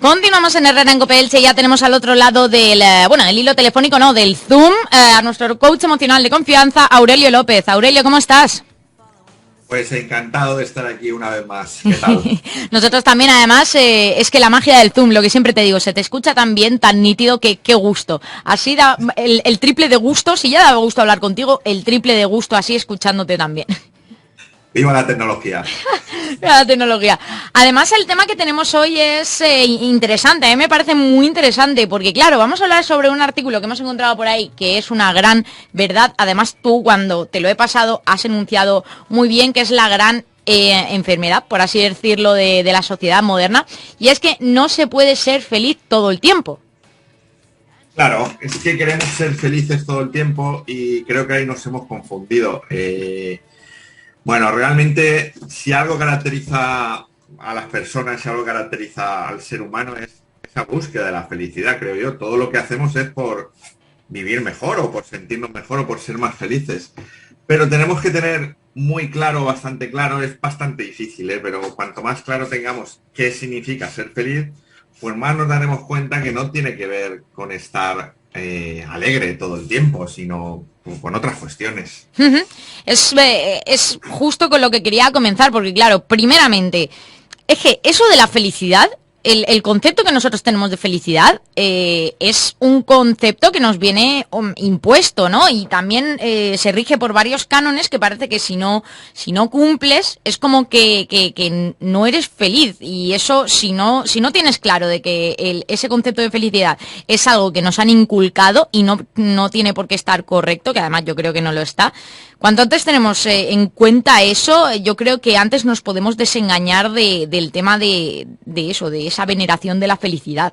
Continuamos en Herrera en Cope Elche. Ya tenemos al otro lado del hilo telefónico, no, del Zoom, a nuestro coach emocional de confianza, Aurelio López. Aurelio, ¿cómo estás? Pues encantado de estar aquí una vez más. ¿Qué tal? Nosotros también, además, es que la magia del Zoom, lo que siempre te digo, se te escucha tan bien, tan nítido, que qué gusto. Así da el triple de gusto, si ya daba gusto hablar contigo, el triple de gusto así escuchándote también. ¡Viva la tecnología! La tecnología. Además, el tema que tenemos hoy es interesante. A mí me parece muy interesante porque, claro, vamos a hablar sobre un artículo que hemos encontrado por ahí que es una gran verdad. Además, tú, cuando te lo he pasado, has enunciado muy bien que es la gran enfermedad, por así decirlo, de la sociedad moderna. Y es que no se puede ser feliz todo el tiempo. Claro, es que queremos ser felices todo el tiempo y creo que ahí nos hemos confundido. Bueno, realmente, si algo caracteriza a las personas, si algo caracteriza al ser humano es esa búsqueda de la felicidad, creo yo. Todo lo que hacemos es por vivir mejor o por sentirnos mejor o por ser más felices. Pero tenemos que tener muy claro, bastante claro, es bastante difícil, pero cuanto más claro tengamos qué significa ser feliz, pues más nos daremos cuenta que no tiene que ver con estar alegre todo el tiempo, sino con otras cuestiones. Es justo con lo que quería comenzar, porque claro, primeramente, es que eso de la felicidad, el concepto que nosotros tenemos de felicidad es un concepto que nos viene impuesto, ¿no? Y también se rige por varios cánones que parece que si no cumples es como que no eres feliz. Y eso, si no tienes claro de que ese concepto de felicidad es algo que nos han inculcado y no tiene por qué estar correcto, que además yo creo que no lo está. Cuanto antes tenemos en cuenta eso, yo creo que antes nos podemos desengañar del tema de eso, de esa veneración de la felicidad.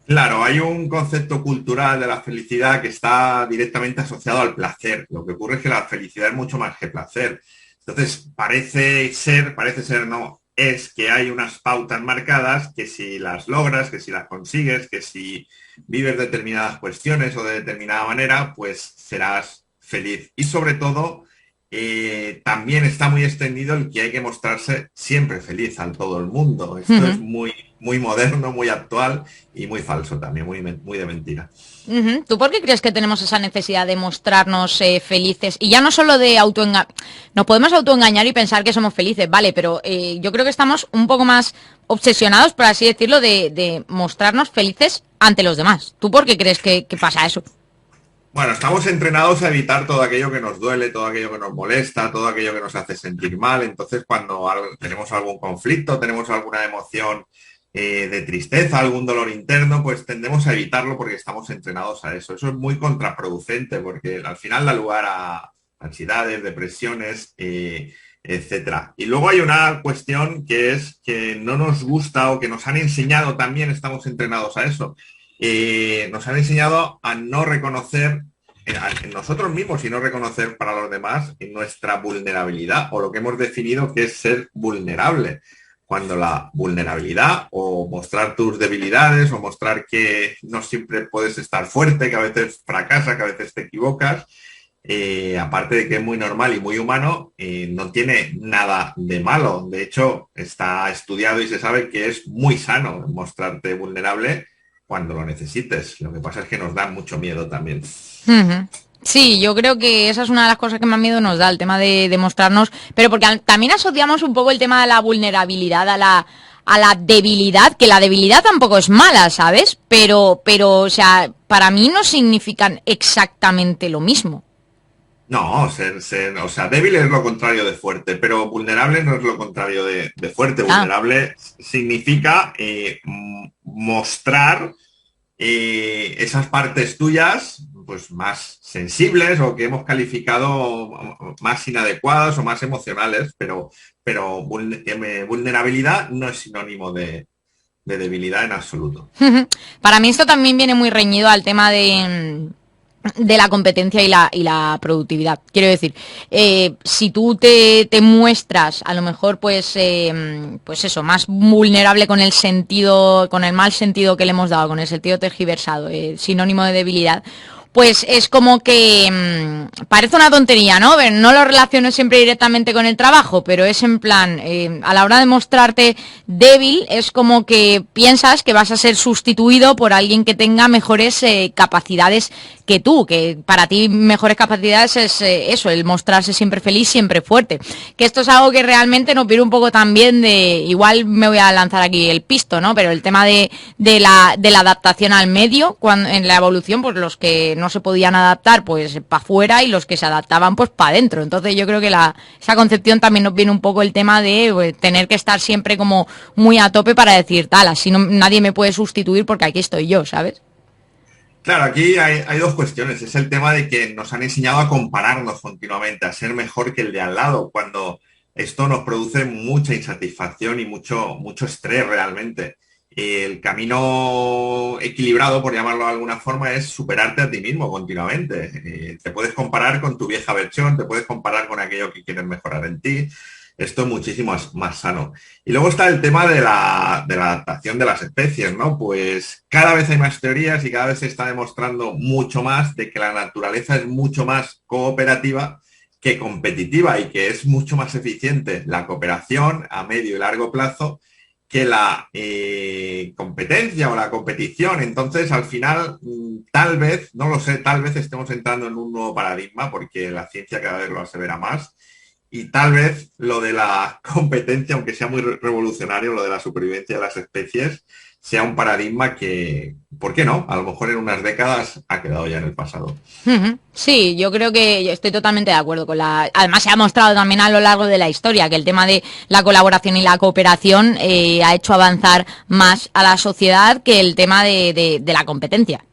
Claro, hay un concepto cultural de la felicidad que está directamente asociado al placer. Lo que ocurre es que la felicidad es mucho más que placer. Entonces, parece ser no, es que hay unas pautas marcadas que si las logras, que si las consigues, que si vives determinadas cuestiones o de determinada manera, pues serás feliz. Y sobre todo, también está muy extendido el que hay que mostrarse siempre feliz a todo el mundo. Esto es muy moderno, muy actual y muy falso también, muy de mentira. ¿Tú por qué crees que tenemos esa necesidad de mostrarnos felices? Y ya no solo de autoengañar, nos podemos autoengañar y pensar que somos felices, vale, pero yo creo que estamos un poco más obsesionados, por así decirlo, de mostrarnos felices ante los demás. ¿Tú por qué crees que pasa eso? Bueno, estamos entrenados a evitar todo aquello que nos duele, todo aquello que nos molesta, todo aquello que nos hace sentir mal. Entonces, cuando tenemos algún conflicto, tenemos alguna emoción de tristeza, algún dolor interno, pues tendemos a evitarlo porque estamos entrenados a eso. Eso es muy contraproducente porque al final da lugar a ansiedades, depresiones, etcétera. Y luego hay una cuestión que es que no nos gusta o que nos han enseñado también, estamos entrenados a eso. Nos han enseñado a no reconocer en nosotros mismos y no reconocer para los demás nuestra vulnerabilidad o lo que hemos definido que es ser vulnerable. Cuando la vulnerabilidad o mostrar tus debilidades o mostrar que no siempre puedes estar fuerte, que a veces fracasas, que a veces te equivocas, aparte de que es muy normal y muy humano, no tiene nada de malo. De hecho, está estudiado y se sabe que es muy sano mostrarte vulnerable cuando lo necesites. Lo que pasa es que nos da mucho miedo también. Sí, yo creo que esa es una de las cosas que más miedo nos da, el tema de mostrarnos, pero porque también asociamos un poco el tema de la vulnerabilidad a la debilidad, que la debilidad tampoco es mala, ¿sabes? Pero, o sea, para mí no significan exactamente lo mismo. No, o sea, débil es lo contrario de fuerte, pero vulnerable no es lo contrario de fuerte. Ah. Vulnerable significa mostrar esas partes tuyas pues más sensibles o que hemos calificado más inadecuadas o más emocionales, pero vulnerabilidad no es sinónimo de debilidad en absoluto. Para mí esto también viene muy reñido al tema de la competencia y la productividad. Quiero decir, si tú te muestras a lo mejor pues eso, más vulnerable con el sentido, con el mal sentido que le hemos dado, con el sentido tergiversado, sinónimo de debilidad, pues es como que parece una tontería, ¿no? No lo relaciono siempre directamente con el trabajo, pero es en plan, a la hora de mostrarte débil, es como que piensas que vas a ser sustituido por alguien que tenga mejores capacidades que tú, que para ti mejores capacidades es eso, el mostrarse siempre feliz, siempre fuerte. Que esto es algo que realmente nos viene un poco también de, igual me voy a lanzar aquí el pisto, ¿no? Pero el tema de la adaptación al medio, cuando en la evolución, pues los que no se podían adaptar, pues para afuera, y los que se adaptaban, pues para adentro. Entonces yo creo que esa concepción también nos viene un poco el tema de pues, tener que estar siempre como muy a tope para decir, tal, así no, nadie me puede sustituir porque aquí estoy yo, ¿sabes? Claro, aquí hay dos cuestiones. Es el tema de que nos han enseñado a compararnos continuamente, a ser mejor que el de al lado, cuando esto nos produce mucha insatisfacción y mucho estrés realmente. El camino equilibrado, por llamarlo de alguna forma, es superarte a ti mismo continuamente. Te puedes comparar con tu vieja versión, te puedes comparar con aquello que quieres mejorar en ti. Esto es muchísimo más sano. Y luego está el tema de la adaptación de las especies, ¿no? Pues cada vez hay más teorías y cada vez se está demostrando mucho más de que la naturaleza es mucho más cooperativa que competitiva y que es mucho más eficiente la cooperación a medio y largo plazo que la competencia o la competición. Entonces, al final, tal vez, no lo sé, tal vez estemos entrando en un nuevo paradigma porque la ciencia cada vez lo asevera más. Y tal vez lo de la competencia, aunque sea muy revolucionario, lo de la supervivencia de las especies, sea un paradigma que, ¿por qué no? A lo mejor en unas décadas ha quedado ya en el pasado. Sí, yo creo que estoy totalmente de acuerdo con la... Además se ha mostrado también a lo largo de la historia que el tema de la colaboración y la cooperación ha hecho avanzar más a la sociedad que el tema de la competencia.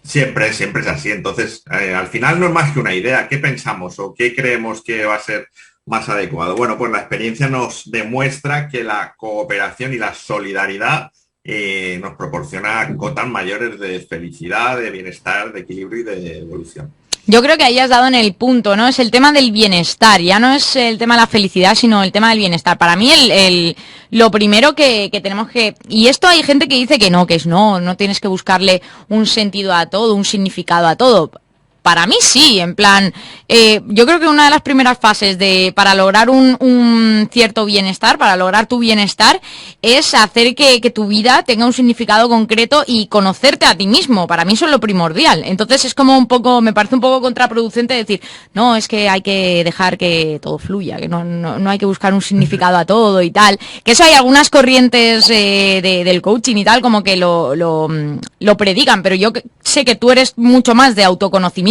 Siempre es así. Entonces, al final no es más que una idea. ¿Qué pensamos o qué creemos que va a ser más adecuado? Bueno, pues la experiencia nos demuestra que la cooperación y la solidaridad nos proporciona cotas mayores de felicidad, de bienestar, de equilibrio y de evolución. Yo creo que ahí has dado en el punto, ¿no? Es el tema del bienestar, ya no es el tema de la felicidad, sino el tema del bienestar. Para mí lo primero que tenemos que... Y esto hay gente que dice que es no tienes que buscarle un sentido a todo, un significado a todo. Para mí sí, en plan, yo creo que una de las primeras fases para lograr un cierto bienestar, para lograr tu bienestar, es hacer que tu vida tenga un significado concreto y conocerte a ti mismo. Para mí eso es lo primordial. Entonces es como un poco, me parece un poco contraproducente decir, no, es que hay que dejar que todo fluya, que no hay que buscar un significado a todo y tal. Que eso hay algunas corrientes del coaching y tal, como que lo predican, pero yo sé que tú eres mucho más de autoconocimiento.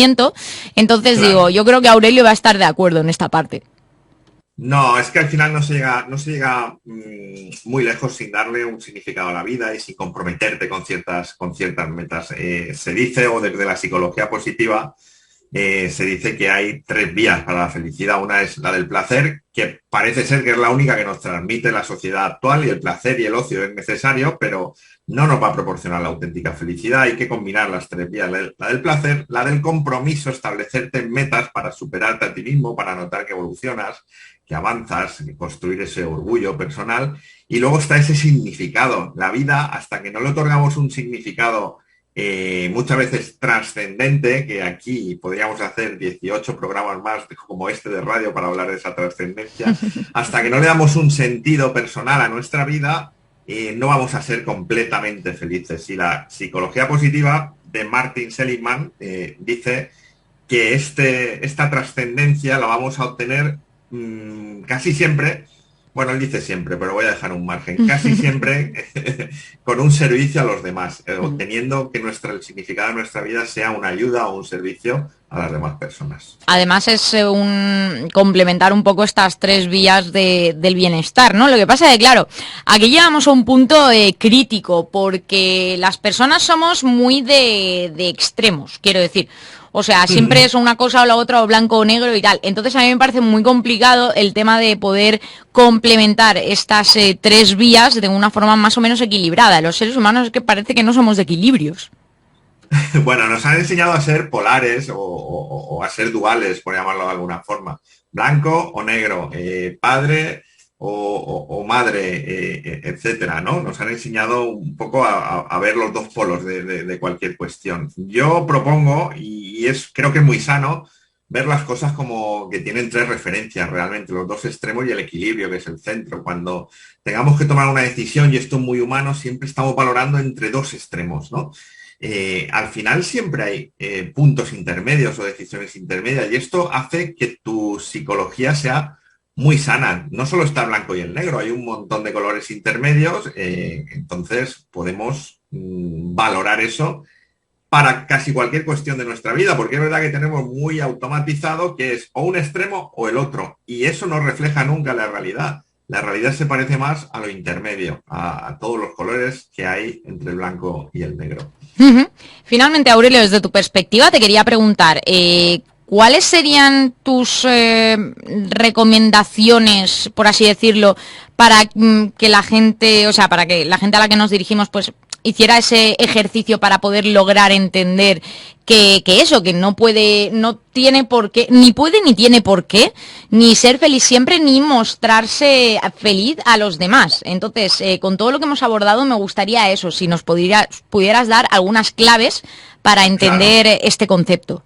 Entonces Claro. digo, yo creo que Aurelio va a estar de acuerdo en esta parte. No, es que al final no se llega muy lejos sin darle un significado a la vida y sin comprometerte con ciertas metas. Se dice, o desde la psicología positiva, se dice que hay tres vías para la felicidad. Una es la del placer, que parece ser que es la única que nos transmite la sociedad actual, y el placer y el ocio es necesario, pero no nos va a proporcionar la auténtica felicidad. Hay que combinar las tres vías, la del placer, la del compromiso, establecerte metas para superarte a ti mismo, para notar que evolucionas, que avanzas, construir ese orgullo personal, y luego está ese significado. La vida, hasta que no le otorgamos un significado muchas veces trascendente, que aquí podríamos hacer 18 programas más como este de radio para hablar de esa trascendencia, hasta que no le damos un sentido personal a nuestra vida, no vamos a ser completamente felices. Y la psicología positiva de Martin Seligman dice que esta trascendencia la vamos a obtener casi siempre. Bueno, él dice siempre, pero voy a dejar un margen. Casi siempre con un servicio a los demás, obteniendo que el significado de nuestra vida sea una ayuda o un servicio a las demás personas. Además es complementar un poco estas tres vías del bienestar, ¿no? Lo que pasa es que, claro, aquí llegamos a un punto crítico, porque las personas somos muy de extremos, quiero decir. O sea, siempre es una cosa o la otra, o blanco o negro y tal. Entonces a mí me parece muy complicado el tema de poder complementar estas tres vías de una forma más o menos equilibrada. Los seres humanos es que parece que no somos de equilibrios. Bueno, nos han enseñado a ser polares o a ser duales, por llamarlo de alguna forma. Blanco o negro, padre o madre, etcétera, ¿no? Nos han enseñado un poco a ver los dos polos de cualquier cuestión. Yo propongo, creo que es muy sano, ver las cosas como que tienen tres referencias realmente, los dos extremos y el equilibrio, que es el centro. Cuando tengamos que tomar una decisión, y esto es muy humano, siempre estamos valorando entre dos extremos, ¿no? Al final siempre hay puntos intermedios o decisiones intermedias, y esto hace que tu psicología sea muy sana. No solo está el blanco y el negro, hay un montón de colores intermedios, entonces podemos valorar eso para casi cualquier cuestión de nuestra vida, porque es verdad que tenemos muy automatizado que es o un extremo o el otro, y eso no refleja nunca la realidad. La realidad se parece más a lo intermedio, a todos los colores que hay entre el blanco y el negro. Finalmente, Aurelio, desde tu perspectiva te quería preguntar, ¿cuáles serían tus recomendaciones, por así decirlo, para que la gente, o sea, para que la gente a la que nos dirigimos, pues hiciera ese ejercicio para poder lograr entender que eso, que no tiene por qué, ni puede ni tiene por qué, ni ser feliz siempre, ni mostrarse feliz a los demás? Entonces, con todo lo que hemos abordado, me gustaría eso, si nos pudieras dar algunas claves para entender este concepto.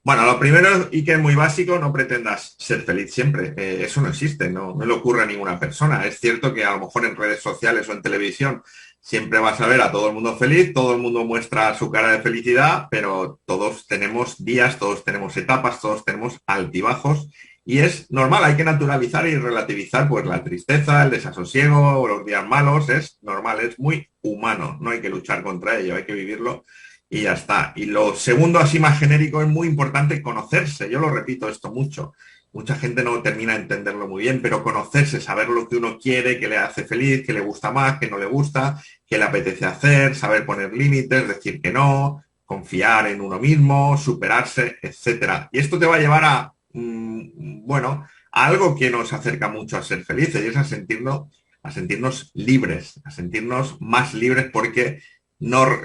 Bueno, lo primero, y que es muy básico, no pretendas ser feliz siempre. Eso no existe, no le ocurre a ninguna persona. Es cierto que a lo mejor en redes sociales o en televisión siempre vas a ver a todo el mundo feliz, todo el mundo muestra su cara de felicidad, pero todos tenemos días, todos tenemos etapas, todos tenemos altibajos, y es normal, hay que naturalizar y relativizar pues la tristeza, el desasosiego o los días malos, es normal, es muy humano, no hay que luchar contra ello, hay que vivirlo y ya está. Y lo segundo, así más genérico, es muy importante conocerse. Yo lo repito esto mucho. Mucha gente no termina de entenderlo muy bien, pero conocerse, saber lo que uno quiere, que le hace feliz, que le gusta más, que no le gusta, que le apetece hacer, saber poner límites, decir que no, confiar en uno mismo, superarse, etcétera. Y esto te va a llevar a, bueno, a algo que nos acerca mucho a ser felices, y es a sentirnos libres, a sentirnos más libres, porque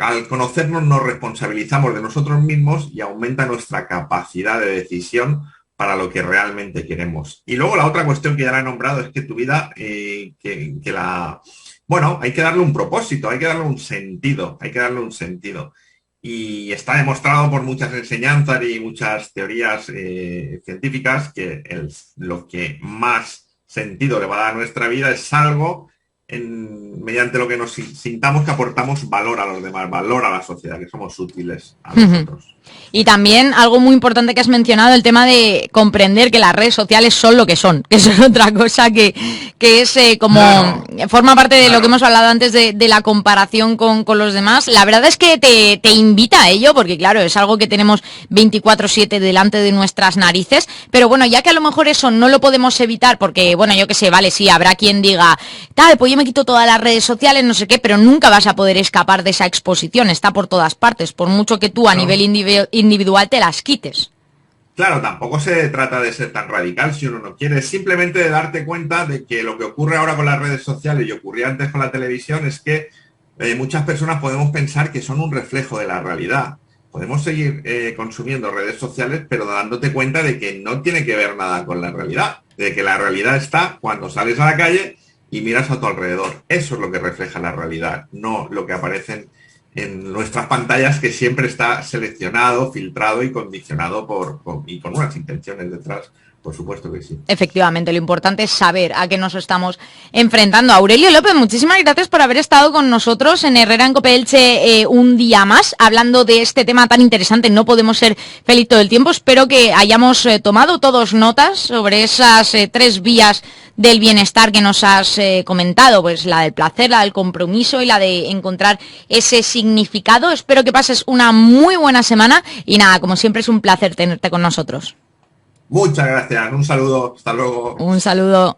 al conocernos nos responsabilizamos de nosotros mismos y aumenta nuestra capacidad de decisión para lo que realmente queremos. Y luego la otra cuestión que ya la he nombrado es que tu vida, bueno, hay que darle un propósito, hay que darle un sentido, Y está demostrado por muchas enseñanzas y muchas teorías científicas que lo que más sentido le va a dar a nuestra vida es algo mediante lo que nos sintamos que aportamos valor a los demás, valor a la sociedad, que somos útiles a nosotros. Y también algo muy importante que has mencionado, el tema de comprender que las redes sociales son lo que son, que es otra cosa que es como claro, forma parte de lo que hemos hablado antes de la comparación con los demás. La verdad es que te invita a ello, porque claro, es algo que tenemos 24/7 delante de nuestras narices, pero bueno, ya que a lo mejor eso no lo podemos evitar, porque bueno, yo qué sé, vale, sí, habrá quien diga, tal, pues yo me quito todas las redes sociales, no sé qué, pero nunca vas a poder escapar de esa exposición, está por todas partes, por mucho que tú a nivel individual te las quites. Claro, tampoco se trata de ser tan radical si uno no quiere, es simplemente de darte cuenta de que lo que ocurre ahora con las redes sociales y ocurría antes con la televisión es que muchas personas podemos pensar que son un reflejo de la realidad. Podemos seguir consumiendo redes sociales, pero dándote cuenta de que no tiene que ver nada con la realidad, de que la realidad está cuando sales a la calle y miras a tu alrededor. Eso es lo que refleja la realidad, no lo que aparece en nuestras pantallas, que siempre está seleccionado, filtrado y condicionado y con unas intenciones detrás. Por supuesto que sí. Efectivamente, lo importante es saber a qué nos estamos enfrentando. Aurelio López, muchísimas gracias por haber estado con nosotros en Herrera en Cope Elche un día más, hablando de este tema tan interesante. No podemos ser feliz todo el tiempo. Espero que hayamos tomado todos notas sobre esas 3 vías del bienestar que nos has comentado, pues la del placer, la del compromiso y la de encontrar ese significado. Espero que pases una muy buena semana y nada, como siempre es un placer tenerte con nosotros. Muchas gracias, un saludo, hasta luego. Un saludo.